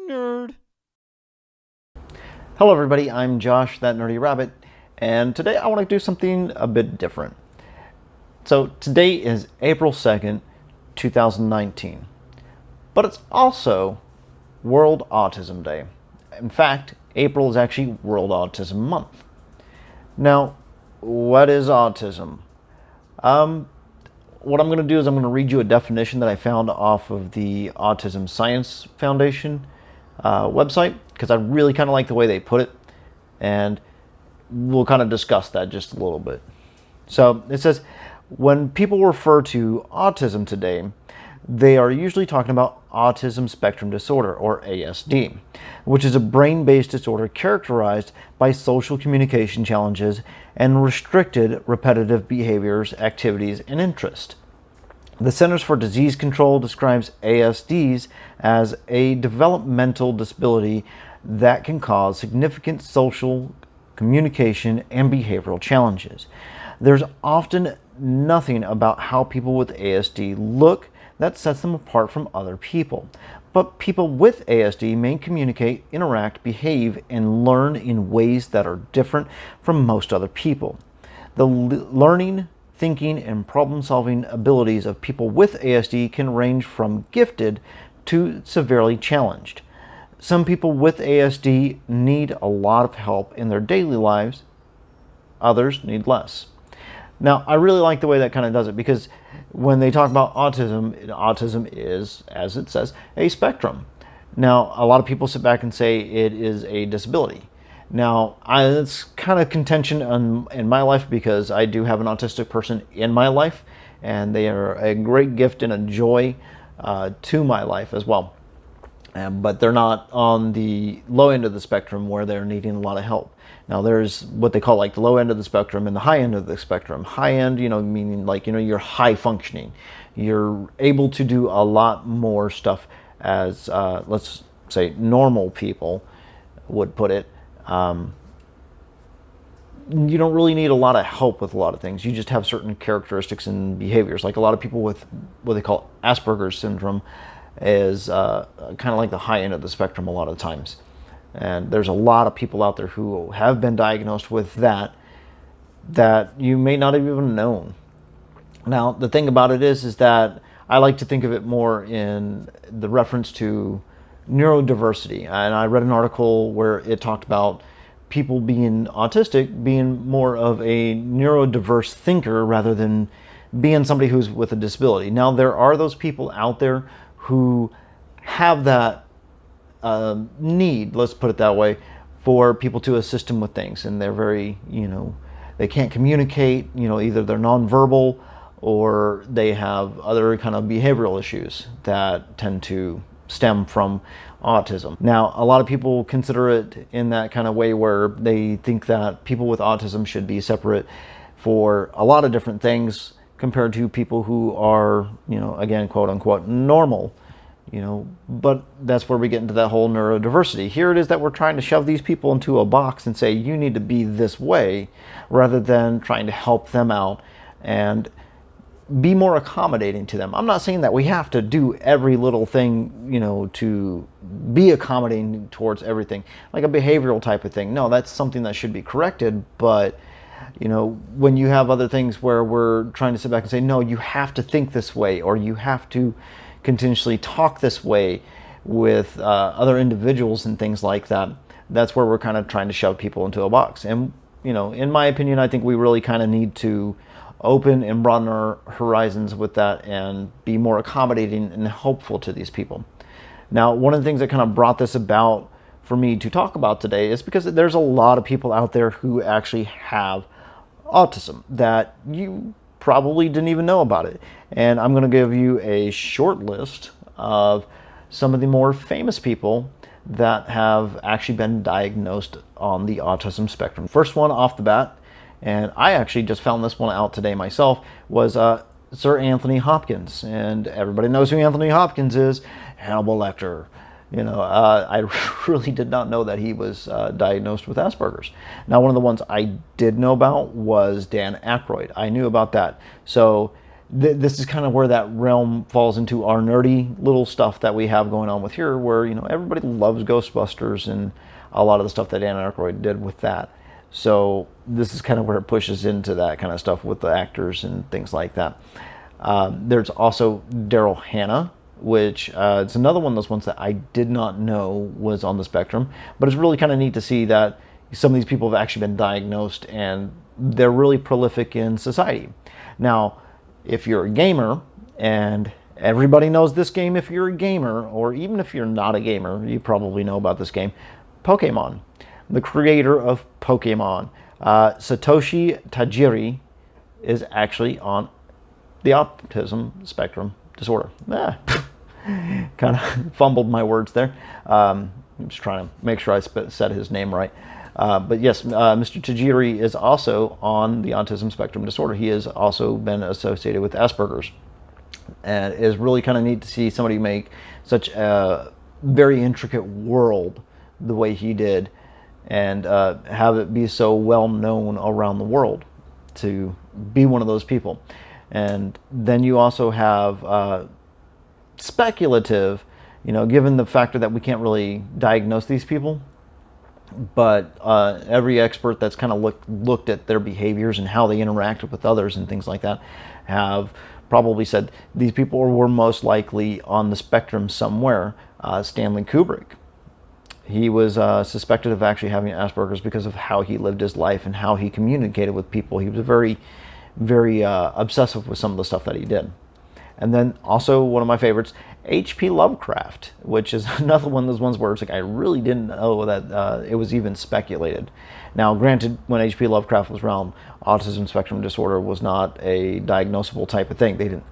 Nerd. Hello everybody, I'm Josh, that nerdy rabbit, and today I want to do something a bit different. So today is April 2nd, 2019, but it's also World Autism Day. In fact, April is actually World Autism Month. Now, what is autism? What I'm going to do is I'm going to read you a definition that I found off of the Autism Science Foundation website, because I really kind of like the way they put it, and we'll kind of discuss that just a little bit. So it says, when people refer to autism today, they are usually talking about autism spectrum disorder, or ASD, which is a brain-based disorder characterized by social communication challenges and restricted repetitive behaviors, activities, and interest. The Centers for Disease Control describes ASDs as a developmental disability that can cause significant social, communication, and behavioral challenges. There's often nothing about how people with ASD look that sets them apart from other people. But people with ASD may communicate, interact, behave, and learn in ways that are different from most other people. The learning, thinking, and problem-solving abilities of people with ASD can range from gifted to severely challenged. Some people with ASD need a lot of help in their daily lives. Others need less. Now, I really like the way that kind of does it, because when they talk about autism is, as it says, a spectrum. Now, a lot of people sit back and say it is a disability. Now, it's kind of contention in my life, because I do have an autistic person in my life, and they are a great gift and a joy to my life as well. But they're not on the low end of the spectrum where they're needing a lot of help. Now, there's what they call like the low end of the spectrum and the high end of the spectrum. High end, meaning like, you're high functioning. You're able to do a lot more stuff as, let's say, normal people would put it. You don't really need a lot of help with a lot of things. You just have certain characteristics and behaviors. Like a lot of people with what they call Asperger's syndrome is kind of like the high end of the spectrum a lot of times. And there's a lot of people out there who have been diagnosed with that you may not have even known. Now, the thing about it is that I like to think of it more in the reference to neurodiversity. And I read an article where it talked about people being autistic being more of a neurodiverse thinker rather than being somebody who's with a disability. Now, there are those people out there who have that need, let's put it that way, for people to assist them with things, and they're very, they can't communicate, either they're nonverbal or they have other kind of behavioral issues that tend to stem from autism. Now, a lot of people consider it in that kind of way where they think that people with autism should be separate for a lot of different things compared to people who are, again, quote unquote, normal. But that's where we get into that whole neurodiversity. Here it is that we're trying to shove these people into a box and say, you need to be this way, rather than trying to help them out and be more accommodating to them. I'm not saying that we have to do every little thing, to be accommodating towards everything, like a behavioral type of thing. No, that's something that should be corrected. But, when you have other things where we're trying to sit back and say, no, you have to think this way, or you have to continuously talk this way with other individuals and things like that, that's where we're kind of trying to shove people into a box. And, in my opinion, I think we really kind of need to open and broaden our horizons with that and be more accommodating and helpful to these people. Now, one of the things that kind of brought this about for me to talk about today is because there's a lot of people out there who actually have autism that you probably didn't even know about it. And I'm going to give you a short list of some of the more famous people that have actually been diagnosed on the autism spectrum. First one off the bat, and I actually just found this one out today myself, was Sir Anthony Hopkins. And everybody knows who Anthony Hopkins is, Hannibal Lecter. I really did not know that he was diagnosed with Asperger's. Now, one of the ones I did know about was Dan Aykroyd. I knew about that. So this is kind of where that realm falls into our nerdy little stuff that we have going on with here, where, you know, everybody loves Ghostbusters and a lot of the stuff that Dan Aykroyd did with that. So this is kind of where it pushes into that kind of stuff with the actors and things like that. There's also Daryl Hannah, which it's another one of those ones that I did not know was on the spectrum, but it's really kind of neat to see that some of these people have actually been diagnosed and they're really prolific in society. Now, if you're a gamer, and everybody knows this game if you're a gamer, or even if you're not a gamer, you probably know about this game, Pokemon. The creator of Pokemon, Satoshi Tajiri, is actually on the autism spectrum disorder. Kind of fumbled my words there. I'm just trying to make sure I said his name right. But yes, Mr. Tajiri is also on the autism spectrum disorder. He has also been associated with Asperger's. And it is really kind of neat to see somebody make such a very intricate world the way he did, and have it be so well known around the world to be one of those people. And then you also have speculative, you know, given the factor that we can't really diagnose these people, but every expert that's kind of looked at their behaviors and how they interacted with others and things like that have probably said these people were most likely on the spectrum somewhere. Stanley Kubrick, he was suspected of actually having Asperger's because of how he lived his life and how he communicated with people. He was very, very obsessive with some of the stuff that he did. And then also one of my favorites, H.P. Lovecraft, which is another one of those ones where it's like I really didn't know that it was even speculated. Now, granted, when H.P. Lovecraft was around, autism spectrum disorder was not a diagnosable type of thing. They didn't,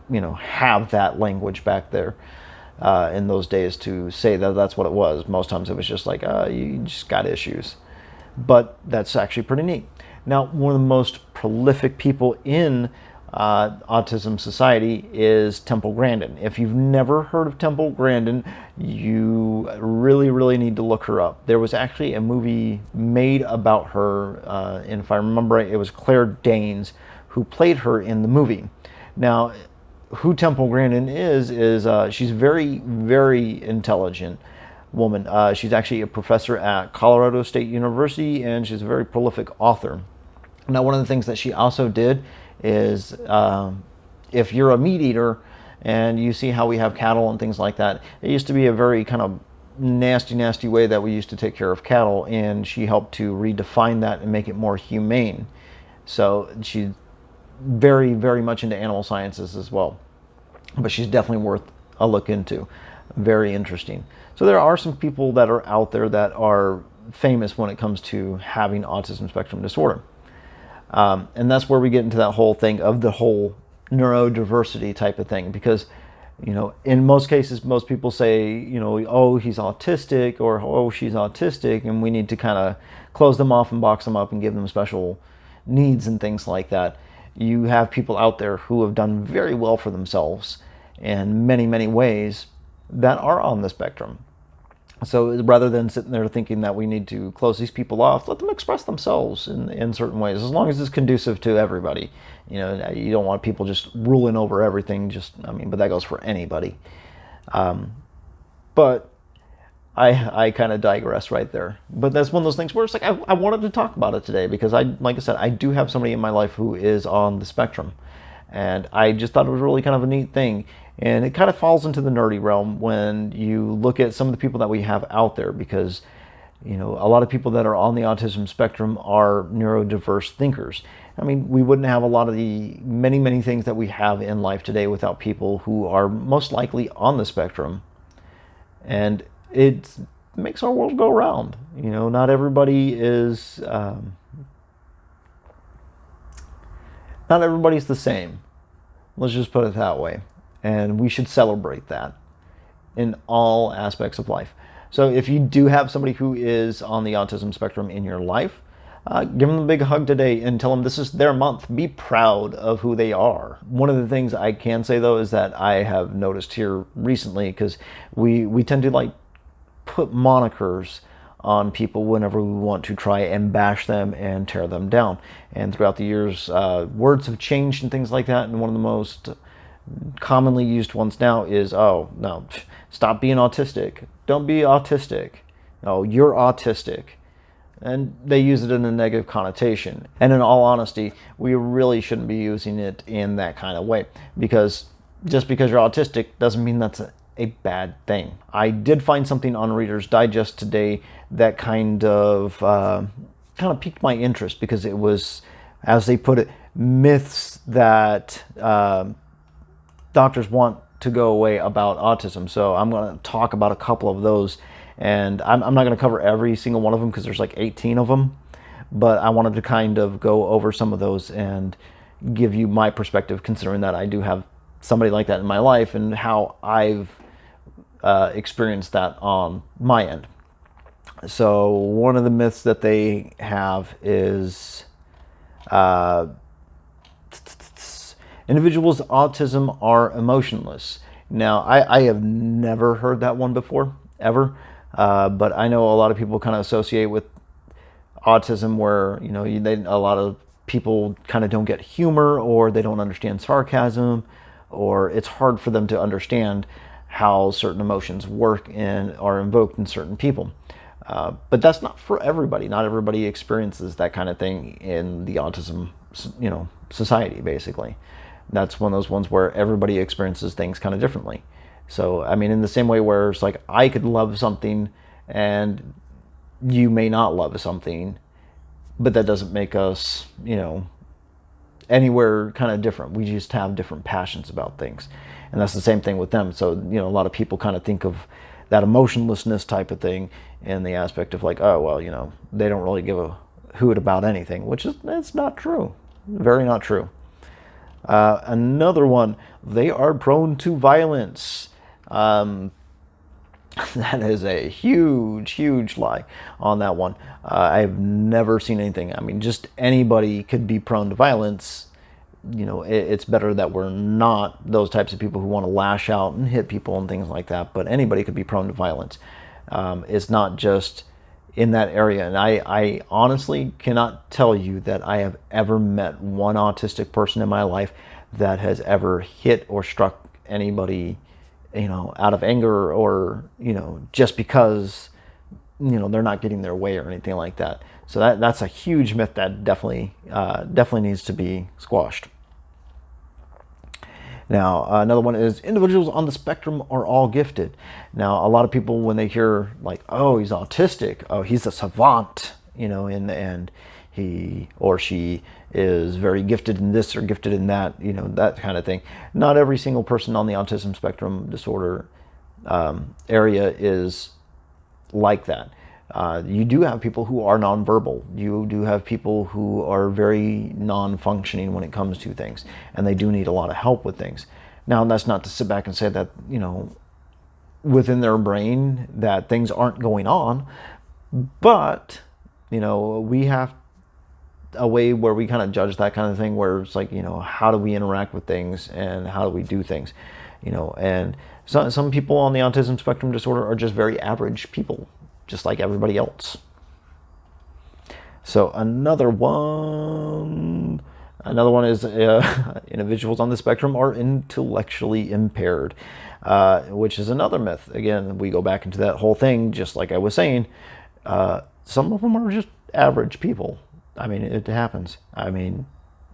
you know, have that language back there in those days to say that that's what it was. Most times it was just like, you just got issues. But that's actually pretty neat. Now, one of the most prolific people in Autism Society is Temple Grandin. If you've never heard of Temple Grandin, you really, really need to look her up. There was actually a movie made about her, and if I remember right, it was Claire Danes who played her in the movie. Now, who Temple Grandin is she's very, very intelligent woman. She's actually a professor at Colorado State University, and she's a very prolific author. Now, one of the things that she also did is if you're a meat eater and you see how we have cattle and things like that, it used to be a very kind of nasty way that we used to take care of cattle, and she helped to redefine that and make it more humane. So she's very, very much into animal sciences as well, but she's definitely worth a look into. Very interesting. So there are some people that are out there that are famous when it comes to having autism spectrum disorder. And that's where we get into that whole thing of the whole neurodiversity type of thing, because, you know, in most cases, most people say, you know, oh, he's autistic, or oh, she's autistic, and we need to kind of close them off and box them up and give them special needs and things like that. You have people out there who have done very well for themselves in many, many ways that are on the spectrum. So rather than sitting there thinking that we need to close these people off, let them express themselves in certain ways, as long as it's conducive to everybody. You know, you don't want people just ruling over everything. But that goes for anybody. But I kind of digress right there. But that's one of those things where it's like I wanted to talk about it today because like I said, I do have somebody in my life who is on the spectrum, and I just thought it was really kind of a neat thing. And it kind of falls into the nerdy realm when you look at some of the people that we have out there, because, you know, a lot of people that are on the autism spectrum are neurodiverse thinkers. I mean, we wouldn't have a lot of the many, many things that we have in life today without people who are most likely on the spectrum. And it makes our world go round. You know, not everybody is, not everybody's the same. Let's just put it that way. And we should celebrate that in all aspects of life. So if you do have somebody who is on the autism spectrum in your life, give them a big hug today and tell them this is their month. Be proud of who they are. One of the things I can say, though, is that I have noticed here recently, because we tend to like put monikers on people whenever we want to try and bash them and tear them down. And throughout the years, words have changed and things like that. And one of the most commonly used ones now is, oh, no, stop being autistic. Don't be autistic. No, you're autistic. And they use it in a negative connotation. And in all honesty, we really shouldn't be using it in that kind of way, because just because you're autistic doesn't mean that's a bad thing. I did find something on Reader's Digest today that kind of piqued my interest, because it was, as they put it, myths that doctors want to go away about autism. So I'm going to talk about a couple of those, and I'm not going to cover every single one of them because there's like 18 of them, but I wanted to kind of go over some of those and give you my perspective, considering that I do have somebody like that in my life and how I've experienced that on my end. So one of the myths that they have is individuals with autism are emotionless. Now, I have never heard that one before, ever. But I know a lot of people kind of associate with autism where, you know, a lot of people kind of don't get humor, or they don't understand sarcasm, or it's hard for them to understand how certain emotions work and are invoked in certain people. But that's not for everybody. Not everybody experiences that kind of thing in the autism, society, basically. That's one of those ones where everybody experiences things kind of differently. So, I mean, in the same way where it's like I could love something and you may not love something, but that doesn't make us, anywhere kind of different. We just have different passions about things. And that's the same thing with them. So, a lot of people kind of think of that emotionlessness type of thing in the aspect of like, oh, well, they don't really give a hoot about anything, which is, it's not true. Very not true. Another one, they are prone to violence. That is a huge, huge lie on that one. I've never seen anything. I mean, just anybody could be prone to violence. It's better that we're not those types of people who want to lash out and hit people and things like that, but anybody could be prone to violence. It's not just in that area. And I honestly cannot tell you that I have ever met one autistic person in my life that has ever hit or struck anybody, out of anger, or, just because, they're not getting their way or anything like that. So that's a huge myth that definitely needs to be squashed. Now, another one is individuals on the spectrum are all gifted. Now, a lot of people, when they hear like, oh, he's autistic, oh, he's a savant, and he or she is very gifted in this or gifted in that, that kind of thing. Not every single person on the autism spectrum disorder area is like that. You do have people who are nonverbal. You do have people who are very non-functioning when it comes to things, and they do need a lot of help with things. Now, that's not to sit back and say that, within their brain that things aren't going on, but, we have a way where we kind of judge that kind of thing, where it's like, how do we interact with things and how do we do things, and some people on the autism spectrum disorder are just very average people, just like everybody else. So another one is individuals on the spectrum are intellectually impaired, which is another myth. Again, we go back into that whole thing, just like I was saying. Some of them are just average people. I mean, it happens. I mean,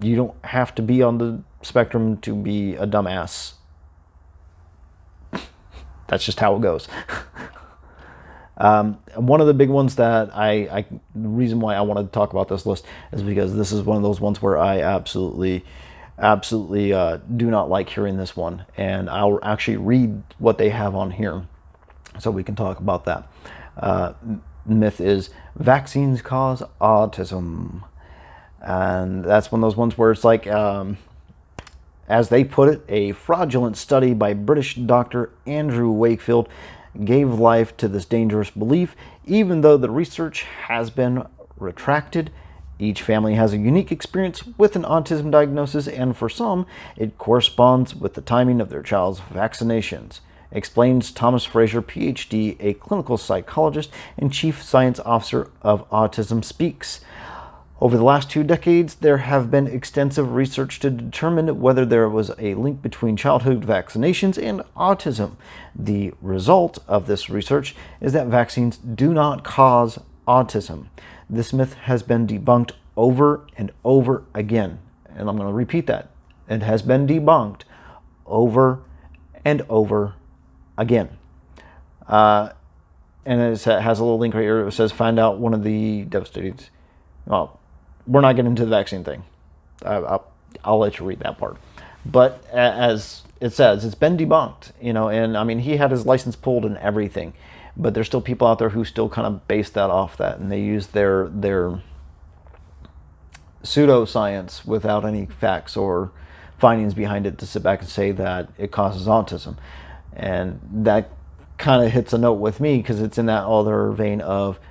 you don't have to be on the spectrum to be a dumbass. That's just how it goes. One of the big ones that the reason why I wanted to talk about this list is because this is one of those ones where I absolutely do not like hearing this one. And I'll actually read what they have on here so we can talk about that. Myth is vaccines cause autism. And that's one of those ones where it's like, as they put it, a fraudulent study by British doctor Andrew Wakefield gave life to this dangerous belief, even though the research has been retracted. Each family has a unique experience with an autism diagnosis, and for some, it corresponds with the timing of their child's vaccinations. explains Thomas Fraser, PhD, a clinical psychologist and chief science officer of Autism Speaks. Over the last 2 decades, there have been extensive research to determine whether there was a link between childhood vaccinations and autism. The result of this research is that vaccines do not cause autism. This myth has been debunked over and over again. And I'm going to repeat that. It has been debunked over and over again. And it has a little link right here. It says, find out one of the devastating... Well, we're not getting into the vaccine thing. I'll let you read that part. But as it says, it's been debunked, and I mean, he had his license pulled and everything, but there's still people out there who still kind of base that off that, and they use their pseudoscience without any facts or findings behind it to sit back and say that it causes autism. And that kind of hits a note with me because it's in that other vein of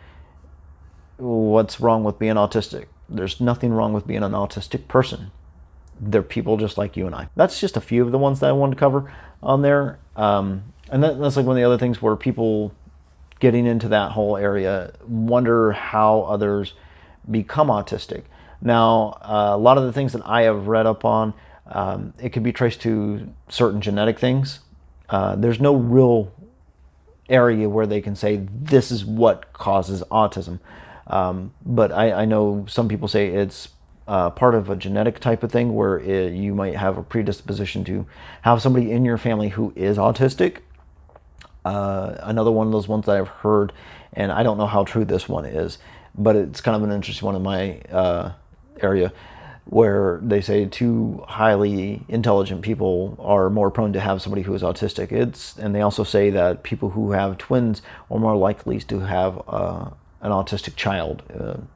what's wrong with being autistic. There's nothing wrong with being an autistic person. They're people just like you and I. That's just a few of the ones that I wanted to cover on there. And that's like one of the other things where people getting into that whole area wonder how others become autistic. Now, a lot of the things that I have read up on, it could be traced to certain genetic things. There's no real area where they can say this is what causes autism. But I know some people say it's part of a genetic type of thing where you might have a predisposition to have somebody in your family who is autistic. Another one of those ones that I've heard, and I don't know how true this one is, but it's kind of an interesting one in my area, where they say 2 highly intelligent people are more prone to have somebody who is autistic. And they also say that people who have twins are more likely to have an autistic child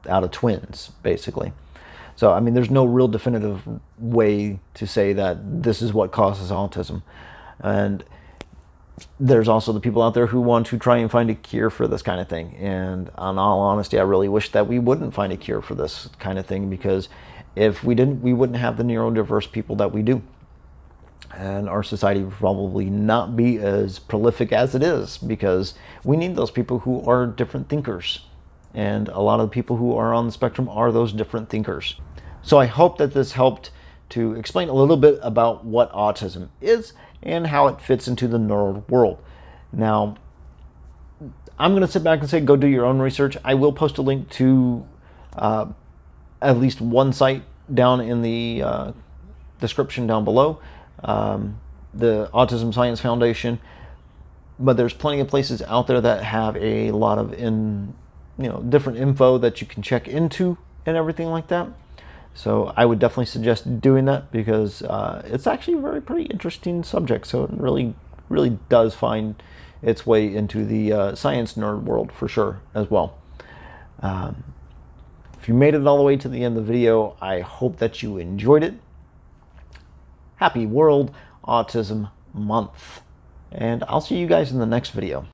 out of twins, basically. So, I mean, there's no real definitive way to say that this is what causes autism. And there's also the people out there who want to try and find a cure for this kind of thing. And in all honesty, I really wish that we wouldn't find a cure for this kind of thing, because if we didn't, we wouldn't have the neurodiverse people that we do. And our society would probably not be as prolific as it is, because we need those people who are different thinkers. And a lot of the people who are on the spectrum are those different thinkers. So I hope that this helped to explain a little bit about what autism is and how it fits into the neural world. Now, I'm going to sit back and say, go do your own research. I will post a link to at least one site down in the description down below, the Autism Science Foundation. But there's plenty of places out there that have a lot of different info that you can check into and everything like that. So I would definitely suggest doing that, because it's actually a pretty interesting subject. So it really does find its way into the science nerd world for sure as well. If you made it all the way to the end of the video, I hope that you enjoyed it. Happy World Autism Month. And I'll see you guys in the next video.